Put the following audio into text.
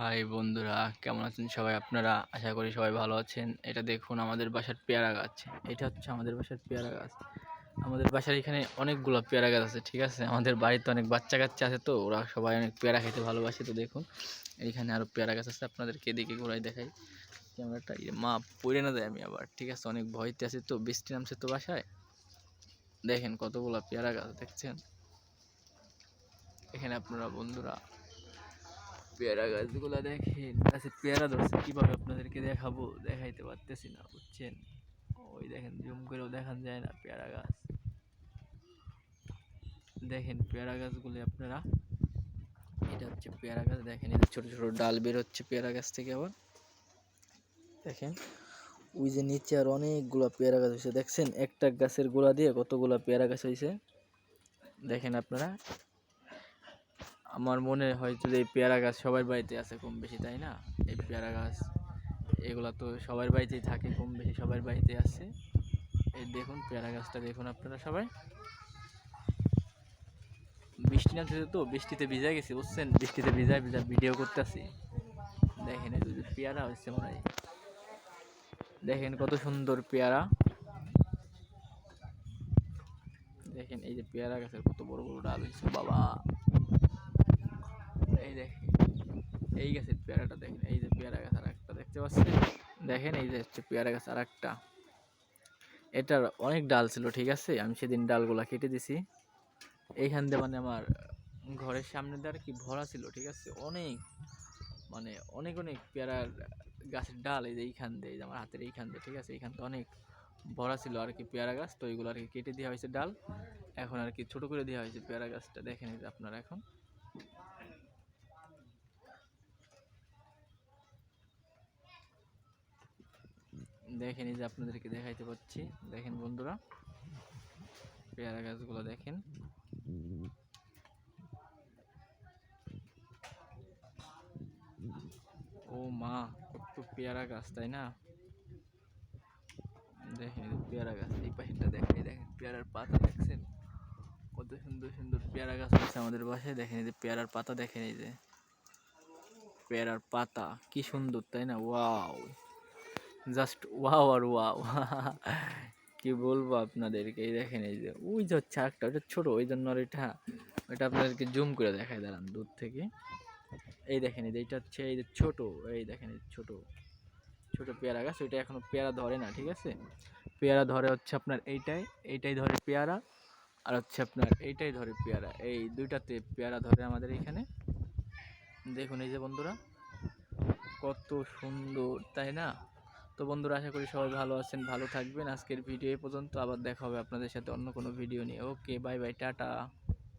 High বন্ধুরা, কেমন আছেন সবাই? আপনারা আশা করি সবাই ভালো আছেন। এটা দেখুন আমাদের বাসার পেয়ারা গাছ। এটা হচ্ছে আমাদের বাসার পেয়ারা গাছ। আমাদের বাসার এখানে অনেকগুলো পেয়ারা গাছ আছে, ঠিক আছে? আমাদের বাড়িতে অনেক বাচ্চা কাচ্চা আছে, তো ওরা সবাই অনেক পেয়ারা খেতে ভালোবাসে। তো দেখুন এইখানে আরও পেয়ারা গাছ আছে, আপনাদেরকে এদিকে ঘোরাই দেখাই ক্যামেরাটা। মা পড়ে না যায় আমি আবার, ঠিক আছে? অনেক ভয়তে আছে, তো বৃষ্টি নামছে তো বাসায়। দেখেন কতগুলো পেয়ারা গাছ দেখছেন এখানে আপনারা বন্ধুরা। পেয়ারা গাছগুলো দেখেন, গাছে পেয়ারা ধরছে, কিভাবে আপনাদেরকে দেখাবো, দেখাইতে পারতেছি না, বুঝছেন? ওই দেখেন, জুম করেও দেখান যায় না পেয়ারা গাছ। দেখেন পেয়ারা গাছগুলি আপনারা, এটা হচ্ছে পেয়ারা গাছ। দেখেন এই ছোট ছোট ডাল বের হচ্ছে পেয়ারা গাছ থেকে। আবার দেখেন ওই যে নিচে আর অনেকগুলো পেয়ারা গাছ হয়েছে, দেখছেন? একটা গাছের গোড়া দিয়ে কতগুলো পেয়ারা গাছ হয়েছে দেখেন আপনারা। আমার মনে হয় যে এই পেয়ারা গাছ সবার বাড়িতে আছে কম বেশি, তাই না? এই পেয়ারা গাছ এগুলা তো সবার বাড়িতেই থাকে, কম বেশি সবার বাড়িতে আছে। এই দেখুন পেয়ারা গাছটা দেখুন আপনারা সবাই। বৃষ্টি নামছে তো, বৃষ্টিতে ভিজা গেছি, বুঝছেন? বৃষ্টিতে ভিজা ভিজা ভিডিও করতেছি। দেখেন এই যে পেয়ারা হচ্ছে মনে হয়, দেখেন কত সুন্দর পেয়ারা। দেখেন এই যে পেয়ারা গাছের কত বড় বড় ডাল হয়েছে বাবা। এই দেখেন এই গাছের পেয়ারাটা দেখেন, এই যে পেয়ারা গাছ আর একটা দেখতে পাচ্ছেন। দেখেন এই যে হচ্ছে পেয়ারা গাছ আর একটা। এটার অনেক ডাল ছিল, ঠিক আছে? আমি সেদিন ডালগুলা কেটে দিছি। এইখান দিয়ে মানে আমার ঘরের সামনে দিয়ে আর কি ভরা ছিল, ঠিক আছে? অনেক মানে অনেক অনেক পেয়ারার গাছের ডাল এই যে এইখান দিয়ে, এই যে আমার হাতের এইখান দিয়ে, ঠিক আছে? এইখান দিয়ে অনেক ভরা ছিল আর কি পেয়ারা গাছ। তো এইগুলো আর কি কেটে দেওয়া হয়েছে ডাল, এখন আর কি ছোট করে দেওয়া হয়েছে পেয়ারা গাছটা। দেখেন এই যে আপনারা এখন দেখেন, এই যে আপনাদেরকে দেখাইতে পাচ্ছি। দেখেন বন্ধুরা পেয়ারা গাছগুলো দেখেন। ও মা, কত পেয়ারা গাছ, তাই না? দেখেন পেয়ারা গাছ, এই পাশেরটা দেখেন, দেখেন পেয়ারার পাতা দেখছেন? কত সুন্দর সুন্দর পেয়ারা গাছ হচ্ছে আমাদের বাসায়। দেখেন এই যে পেয়ারার পাতা, দেখেন এই যে পেয়ারার পাতা কি সুন্দর, তাই না? ওয়াও, জাস্ট ওয়াও আর ওয়াও। কি বলবো আপনাদেরকে। এই দেখেন এই যে ওই যে হচ্ছে একটা, ওটা ছোট, ওই জন্য আর এটা আপনাদেরকে জুম করে দেখায়, দাঁড়ান দূর থেকে। এই দেখেন এই যে এটা হচ্ছে এই যে ছোট, এই দেখেন এই ছোট ছোট পেয়ারা গাছ। ওইটা এখনো পেয়ারা ধরে না, ঠিক আছে? পেয়ারা ধরে হচ্ছে আপনার এইটাই, এইটাই ধরে পেয়ারা। আর হচ্ছে আপনার এইটাই ধরে পেয়ারা, এই দুইটাতে পেয়ারা ধরে আমাদের এখানে। দেখুন এই যে বন্ধুরা কত সুন্দর, তাই না? তো বন্ধুরা আশা করি সবাই ভালো আছেন, ভালো থাকবেন। আজকের ভিডিও এই পর্যন্ত, আবার দেখা হবে আপনাদের সাথে অন্য কোনো ভিডিও নিয়ে। ওকে, বাই বাই, টাটা।